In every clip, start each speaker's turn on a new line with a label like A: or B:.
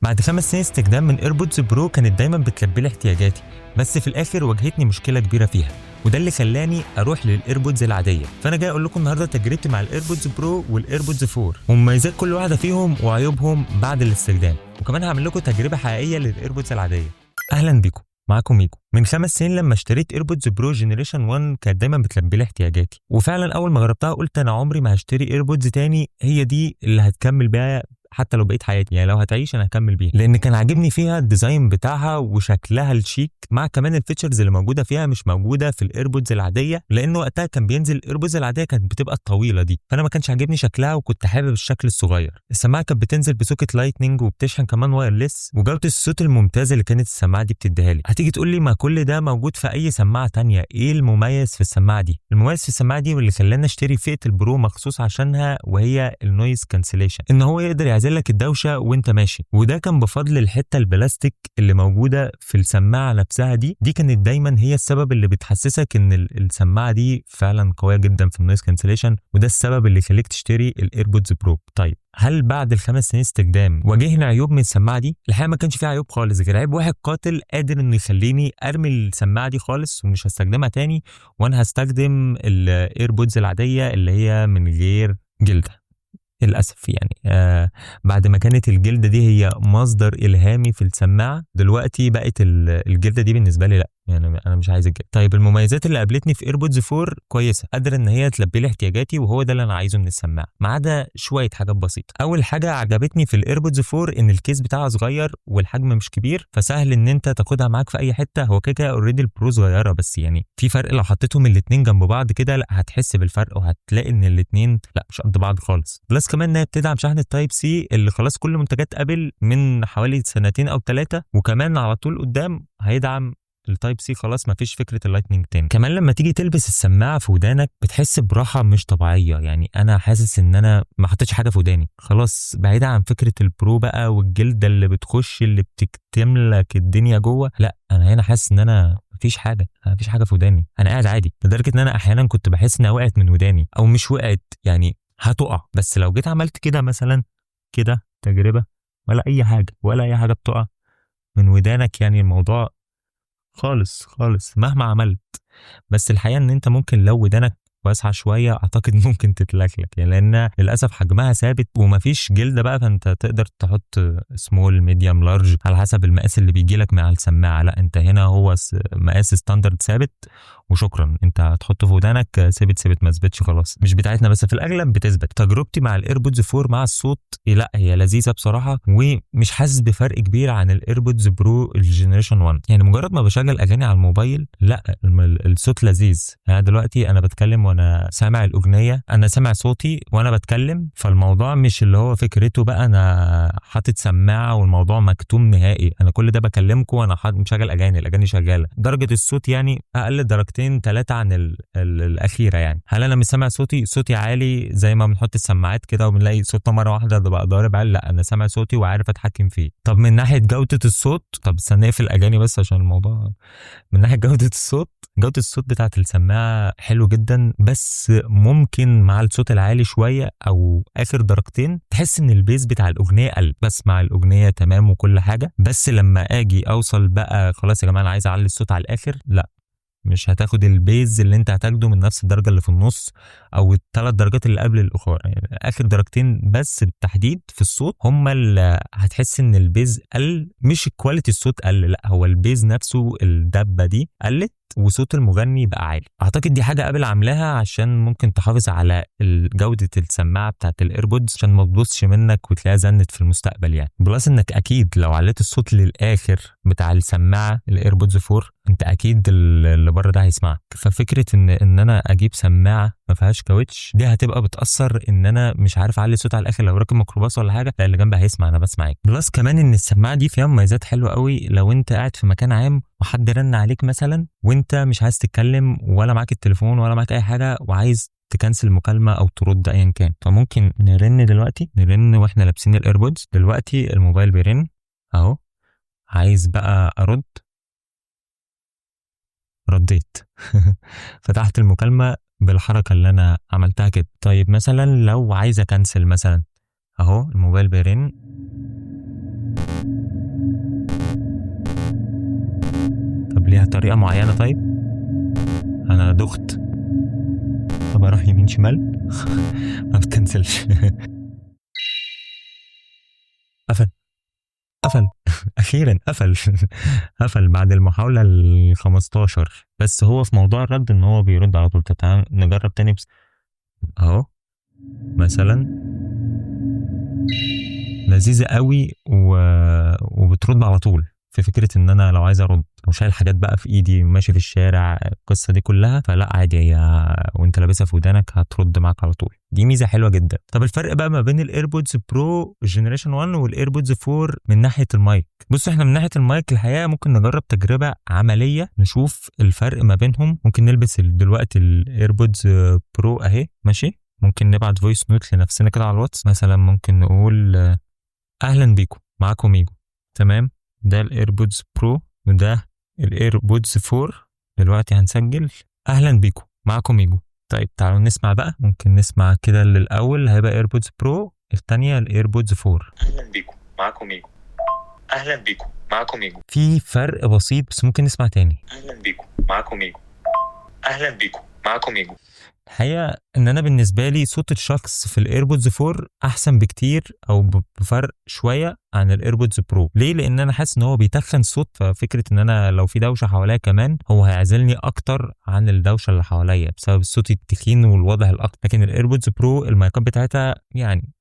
A: بعد 5 سنين استخدام من ايربودز برو كانت دايما بتلبي لي احتياجاتي، بس في الاخر واجهتني مشكله كبيره فيها، وده اللي خلاني اروح للايربودز العاديه. فانا جاي اقول لكم النهارده تجربتي مع الايربودز برو والايربودز 4 ومميزات كل واحده فيهم وعيوبهم بعد الاستخدام، وكمان هعمل لكم تجربه حقيقيه للايربودز العاديه. اهلا بيكم، معاكم ميجو. من 5 سنين لما اشتريت ايربودز برو جنريشن 1 كانت دايما بتلبي لي احتياجاتي، وفعلا اول ما جربتها قلت انا عمري ما هشتري ايربودز تاني، هي دي اللي هتكمل بيها حتى لو بقيت حياتي، يعني لو هتعيش انا هكمل بيها، لان كان عاجبني فيها الديزاين بتاعها وشكلها الشيك، مع كمان الفيتشرز اللي موجوده فيها مش موجوده في الايربودز العاديه، لانه وقتها كان بينزل الايربودز العاديه كانت بتبقى الطويله دي، فانا ما كانش عاجبني شكلها وكنت حابب الشكل الصغير. السماعه كانت بتنزل بسوكت لايتنينج وبتشحن كمان وايرلس، وجوده الصوت الممتازه اللي كانت السماعه دي بتديها لي. هتيجي تقول لي ما كل ده موجود في اي سماعه تانية، ايه المميز في السماعه دي؟ المميز في السماعه دي واللي خلاني اشتري فئه البرو مخصوص عشانها وهي النويز كانسليشن، ان هو يقدر يعزل لك الدوشه وانت ماشي، وده كان بفضل الحته البلاستيك اللي موجوده في السماعه نفسها دي كانت دايما هي السبب اللي بتحسسك ان السماعه دي فعلا قويه جدا في النويز كانسليشن، وده السبب اللي يخليك تشتري الايربودز برو. طيب هل بعد ال5 سنين استخدام واجهني عيوب من السماعه دي؟ الحقيقه ما كانش فيها عيوب خالص، غير عيب واحد قاتل قادر انه يخليني ارمي السماعه دي خالص ومش هستخدمها تاني، وانا هستخدم الايربودز العاديه اللي هي من غير جلده. للأسف يعني بعد ما كانت الجلدة دي هي مصدر إلهامي في السماعة، دلوقتي بقت الجلدة دي بالنسبة لي لأ، يعني أنا مش عايز الجلدة. طيب المميزات اللي قابلتني في ايربودز 4 كويسة، قادرة إن هي تلبي لي احتياجاتي، وهو ده اللي أنا عايزه من السماعة، ما عدا شوية حاجات بسيطة. أول حاجة عجبتني في الايربودز 4 إن الكيس بتاعها صغير والحجم مش كبير، فسهل إن أنت تاخدها معاك في أي حتة. هو كده اوريدي البرو صغيرة، بس يعني في فرق لو حطيتهم الاتنين جنب بعض كده، لأ هتحس بالفرق وهتلاقي إن الاتنين لأ مش قد بعض خالص. بلس كمان إن هي بتدعم شحن التايب سي اللي خلاص كل منتجات ابل من حوالي 2 أو 3 سنين، وكمان على طول قدام هيدعم التايب سي، خلاص مفيش فكره اللايتنينج تاني. كمان لما تيجي تلبس السماعه في ودانك بتحس براحه مش طبيعيه، يعني انا حاسس ان انا ما حطيتش حاجه في وداني خلاص، بعيدا عن فكره البرو بقى والجلده اللي بتخش اللي بتكتم لك الدنيا جوه، لا انا هنا حاسس ان انا مفيش حاجه في وداني، انا قاعد عادي، لدرجه ان انا احيانا كنت بحس انها وقعت من وداني او مش وقعت، يعني هتقع، بس لو جيت عملت كده مثلا كده تجربه ولا اي حاجه بتقع من ودانك، يعني الموضوع خالص خالص مهما عملت. بس الحقيقه ان انت ممكن لو ودانك واسعه شويه اعتقد ممكن تتلكلك، يعني لان للاسف حجمها ثابت ومفيش جلده بقى، فانت تقدر تحط سمول ميديوم لارج على حسب المقاس اللي بيجي لك مع السماعه، لا انت هنا هو مقاس ستاندرد ثابت وشكرا، انت هتحطه في ودانك ثابت ما ثبتش خلاص. مش بتاعتنا بس في الاغلب بتثبت. تجربتي مع الايربودز 4 مع الصوت لا هي لذيذه بصراحه، ومش حاسس بفرق كبير عن الايربودز برو الجنريشن 1، يعني مجرد ما بشغل اغاني على الموبايل لا الصوت لذيذ. يعني دلوقتي انا بتكلم وانا سامع الاغنيه، انا سامع صوتي وانا بتكلم، فالموضوع مش اللي هو فكرته بقى انا حاطط سماعه والموضوع مكتوم نهائي، انا كل ده بكلمكم وانا مشغل الاغاني شغاله، درجه الصوت يعني اقل درجتين 3 عن الاخيره. يعني هل انا مش سامع صوتي عالي زي ما بنحط السماعات كده وبنلاقي صوتنا مره واحده ده بقى ضارب عالي؟ لا انا سامع صوتي وعارف اتحكم فيه. طب من ناحيه جوده الصوت، طب استنى اقفل الاغاني بس عشان الموضوع، من ناحيه جوده الصوت بتاعت السماعه حلو جدا، بس ممكن مع الصوت العالي شويه او اخر درجتين تحس ان البيز بتاع الاغنيه قل، بسمع الاغنيه تمام وكل حاجه، بس لما اجي اوصل بقى خلاص يا جماعه انا عايز اعلي الصوت على الاخر، لا مش هتاخد البيز اللي انت هتاخده من نفس الدرجه اللي في النص او ال3 درجات اللي قبل الاخرى، يعني اخر درجتين بس بالتحديد في الصوت هم اللي هتحس ان البيز قل، مش كواليتي الصوت قل، لا هو البيز نفسه الدبه دي قلت وصوت المغني بقى عالي. اعتقد دي حاجه ابل عاملاها عشان ممكن تحافظ على جوده السماعه بتاعت الايربودز عشان ما تبوظش منك وتلاقيها زنت في المستقبل، يعني بلس انك اكيد لو عليت الصوت للاخر بتاع السماعه الايربودز 4 انت اكيد اللي بره ده هيسمعك، ففكره ان انا اجيب سماعه ما فيهاش كاوتش دي هتبقى بتاثر ان انا مش عارف اعلي الصوت على الاخر، لو راكب ميكروباص ولا حاجه لا اللي جنبي هيسمع انا بسمعك. بلس كمان ان السماعه دي فيها مميزات حلوه قوي، لو انت قاعد في مكان عام وحد رن عليك مثلا وانت مش عايز تتكلم ولا معاك التليفون ولا معاك اي حاجه وعايز تكنسل المكالمه او ترد ايا كان، فممكن نرن واحنا لابسين الايربودز. دلوقتي الموبايل بيرن اهو، عايز بقى ارد رديت فتحت المكالمه بالحركه اللي انا عملتها كده. طيب مثلا لو عايز اكنسل مثلا اهو الموبايل بيرن طب ليها طريقة معينة؟ طيب انا دخت. طب اروح يمين شمال؟ ما بتكنسلش. قفل. قفل. اخيرا قفل. قفل بعد المحاولة ال15. بس هو في موضوع الرد ان هو بيرد على طول. طب تعال نجرب تاني اهو مثلا لذيذة قوي وبترد على طول. في فكرة ان انا لو عايز ارد او شايل حاجات بقى في ايدي ماشي في الشارع القصة دي كلها، فلا عادي، هي وانت لابسها في ودانك هترد معاك على طول. دي ميزة حلوة جدا. طب الفرق بقى ما بين الايربودز برو جنريشن 1 والايربودز 4 من ناحية المايك. بص احنا من ناحية المايك الحقيقة ممكن نجرب تجربة عملية نشوف الفرق ما بينهم. ممكن نلبس دلوقتي الايربودز برو اهي ماشي. ممكن نبعت فويس نوت لنفسنا كده على الواتس مثلا. ممكن نقول اهلا بيكم، معاكم ميجو. تمام، ده الايربودز برو وده الايربودز 4. دلوقتي هنسجل اهلا بيكم، معاكم ميجو. طيب تعالوا نسمع بقى. ممكن نسمع كده للاول هيبقى ايربودز برو، الثانيه الايربودز 4. اهلا بيكم، معاكم ميجو. اهلا بيكم، معاكم ميجو. في فرق بسيط بس ممكن نسمع تاني. اهلا بيكم، معاكم ميجو. اهلا بيكم، معاكم ميجو. الحقيقه ان انا بالنسبه لي صوت الشخص في الايربودز 4 احسن بكتير او بفرق شويه عن الايربودز برو. ليه؟ لان انا حاسس ان هو بيتخن الصوت. ففكره ان انا لو في دوشه حواليا كمان هو هيعزلني اكتر عن الدوشه اللي حواليا بسبب الصوت التخين والواضح الاكتر. لكن الايربودز برو المايكات بتاعتها يعني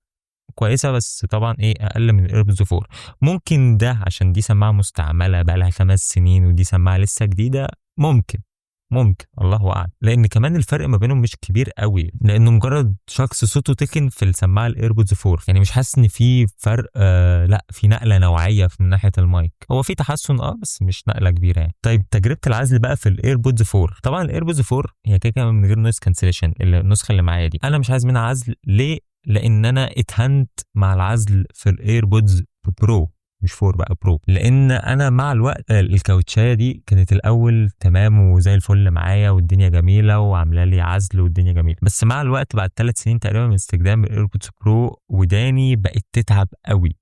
A: كويسه، بس طبعا ايه اقل من الايربودز 4. ممكن ده عشان دي سماعه مستعمله بقى لها 5 سنين ودي سماعه لسه جديده. ممكن الله اعلم. لان كمان الفرق ما بينهم مش كبير قوي، لانه مجرد شخص صوته تخن في السماعه الايربودز 4. يعني مش حاسس ان في فرق. لا، في نقله نوعيه من ناحيه المايك. هو في تحسن بس مش نقله كبيره يعني. طيب تجربه العزل بقى في الايربودز 4. طبعا الايربودز 4 هي كده من غير نويز كانسليشن. النسخه اللي معايا دي انا مش عايز منها عزل. ليه؟ لان انا اتهنت مع العزل في الايربودز برو، مش 4 بقى، برو. لان انا مع الوقت الكاوتشايه دي كانت الاول تمام وزي الفل معايا والدنيا جميله وعامله لي عزل والدنيا جميله. بس مع الوقت بعد 3 سنين تقريبا من استخدام الايربودز برو وداني بقت تتعب قوي.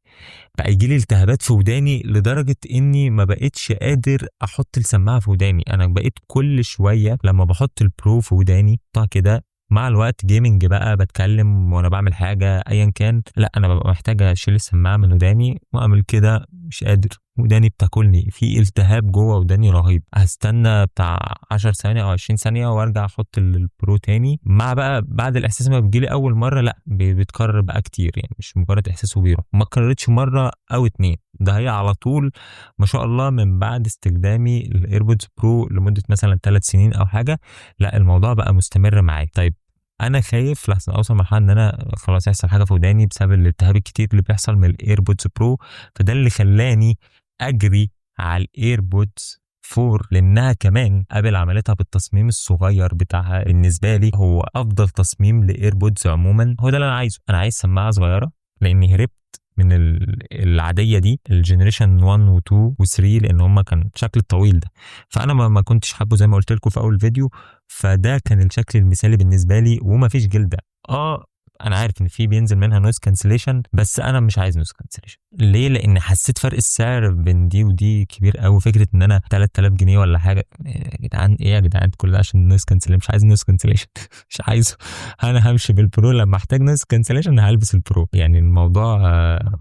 A: بقى يجي لي التهابات في وداني لدرجه اني ما بقتش قادر احط السماعه في وداني. انا بقيت كل شويه لما بحط البرو في وداني كده مع الوقت جيمنج بقى بتكلم وانا بعمل حاجه ايا كان، لا انا ببقى محتاج اشيل السماعه من وداني واعمل كده مش قادر. وداني بتاكلني، في التهاب جوه وداني رهيب. هستنى بتاع 10 ثواني او 20 ثانيه وارجع احط البرو تاني. مع بقى بعد الاحساس ما بيجيلي اول مره، لا بيتكرر بقى كتير. يعني مش مجرد احساس وبيروح. ما اتكررتش مره او اتنين، ده هي على طول ما شاء الله من بعد استخدامي الايربودز برو لمده مثلا 3 سنين او حاجه. لا الموضوع بقى مستمر معايا. طيب انا خايف لحسن اوصل مرحله ان انا خلاص يحصل حاجه في وداني بسبب الالتهاب الكتير اللي بيحصل من الايربودز برو. فده اللي خلاني اجري على الايربودز 4، لانها كمان ابل عملتها بالتصميم الصغير بتاعها. بالنسبه لي هو افضل تصميم لايربودز عموما. هو ده اللي انا عايزه. انا عايز سماعه صغيره لاني هربت من العاديه دي الجنريشن 1 و2 و3 لان هم كان شكل الطويل ده. فانا ما كنتش حابه زي ما قلت لكم في اول فيديو. فده كان الشكل المثالي بالنسبه لي وما فيش جلده. انا عارف ان في بينزل منها نويز كانسليشن بس انا مش عايز نويز كانسليشن. ليه؟ لان حسيت فرق السعر بين دي ودي كبير قوي. فكره ان انا 3000 جنيه ولا حاجه يا جدعان. ايه يا جدعان كل ده عشان نويز كانسليشن؟ مش عايز نويز كانسليشن. مش عايزه. انا همشي بالبرو. لما احتاج نويز كانسليشن هلبس البرو. يعني الموضوع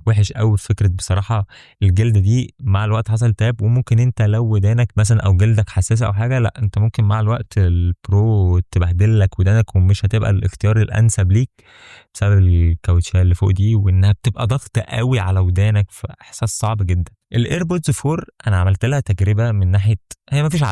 A: وحش قوي. فكره بصراحه الجلد دي مع الوقت حصل تاب. وممكن انت لو ودانك مثلا او جلدك حساسه او حاجه، لا انت ممكن مع الوقت البرو تبهدل لك ودانك ومش هتبقى الاختيار الانسب ليك بسبب الكاوتشيه اللي فوق دي وانها بتبقى ضغط قوي على ودانك. فاحساس صعب جدا. الايربودز 4 انا عملت لها تجربه من ناحيه هي ما فيش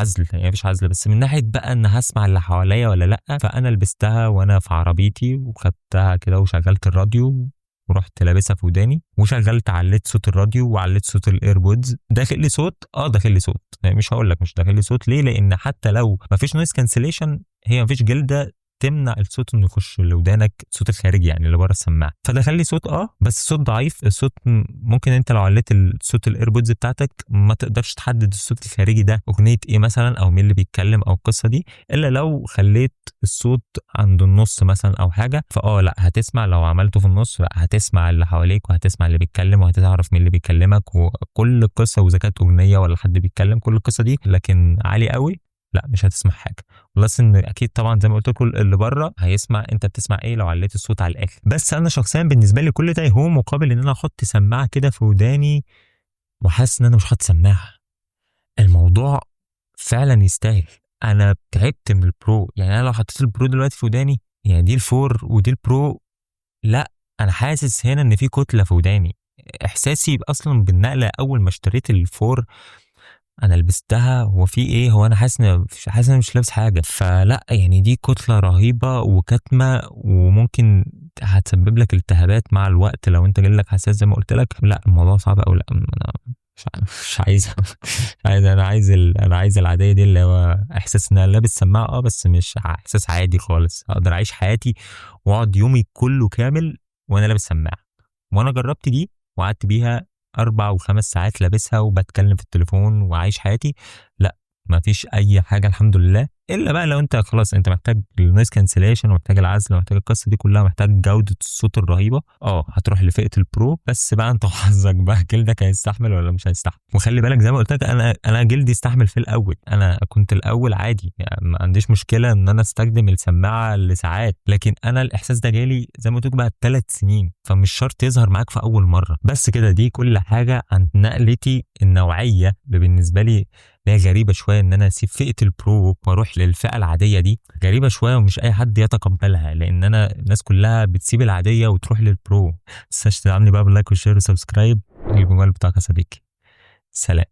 A: عزل بس من ناحيه بقى ان هسمع اللي حواليا ولا لا. فانا لبستها وانا في عربيتي وخدتها كده وشغلت الراديو ورحت لابسها في وداني وشغلت عليت صوت الراديو وعليت صوت الايربودز. داخل لي صوت داخل لي صوت. يعني مش هقول لك مش داخل لي صوت. ليه؟ لان حتى لو ما فيش نويز كانسليشن هي ما فيش جلده تمنع الصوت انه يخش لودانك، الصوت الخارجي يعني اللي بره السماعه. فدخل لي صوت بس صوت ضعيف. الصوت ممكن انت لو عليت الصوت الايربودز بتاعتك ما تقدرش تحدد الصوت الخارجي ده اغنيه ايه مثلا، او مين اللي بيتكلم، او القصه دي، الا لو خليت الصوت عند النص مثلا او حاجه. لا هتسمع، لو عملته في النص لا هتسمع اللي حواليك وهتسمع اللي بيتكلم وهتعرف مين اللي بيكلمك وكل القصه، واذا كانت اغنيه ولا حد بيتكلم كل القصه دي. لكن عالي قوي لا مش هتسمع حاجه. بلس ان اكيد طبعا زي ما قلت لكم اللي بره هيسمع انت بتسمع ايه لو عليت الصوت على الاخر. بس انا شخصيا بالنسبه لي كل ده هو مقابل ان انا احط سماعه كده في وداني وحاسس ان انا مش حاطط سماعه. الموضوع فعلا يستاهل. انا تعبت من البرو، يعني انا لو حطيت البرو دلوقتي في وداني، يعني دي الفور ودي البرو، لا انا حاسس هنا ان في كتله في وداني. احساسي اصلا بالنقله اول ما اشتريت الفور انا لبستها، هو في ايه، هو انا حاسس ان أنا مش لابس حاجه. فلا يعني دي كتله رهيبه وكتمه، وممكن هتسبب لك التهابات مع الوقت لو انت جالك حساس زي ما قلت لك. لا الموضوع صعب قوي. لا انا مش عايز انا عايز العاديه دي، اللي هو احساس ان انا لابس سماعه بس مش احساس عادي خالص. اقدر اعيش حياتي واقعد يومي كله كامل وانا لابس سماعه. وانا جربت دي وقعدت بيها 4 و5 ساعات لابسها وبتكلم في التليفون وعايش حياتي، لا ما فيش اي حاجه الحمد لله. الا بقى لو انت خلاص انت محتاج النويز كانسليشن ومحتاج العزل ومحتاج القصه دي كلها، محتاج جوده الصوت الرهيبه، هتروح لفئه البرو. بس بقى انت وحظك بقى جلدك هيستحمل ولا مش هيستحمل. وخلي بالك زي ما قلت لك انا جلدي استحمل في الاول. انا كنت الاول عادي يعني ما عنديش مشكله ان انا استخدم السماعه لساعات، لكن انا الاحساس ده جالي زي ما قلت لك بعد 3 سنين، فمش شرط يظهر معاك في اول مره. بس كده دي كل حاجه عن نقلتي النوعيه اللي بالنسبه لي هي غريبه شويه، ان انا اسيب فئه البرو واروح للفئه العاديه. دي غريبه شويه ومش اي حد يتقبلها، لان انا الناس كلها بتسيب العاديه وتروح للبرو. بس تدعمني بقى باللايك والشير وسبسكرايب. الموبايل بتاعك يا صديقي. سلام.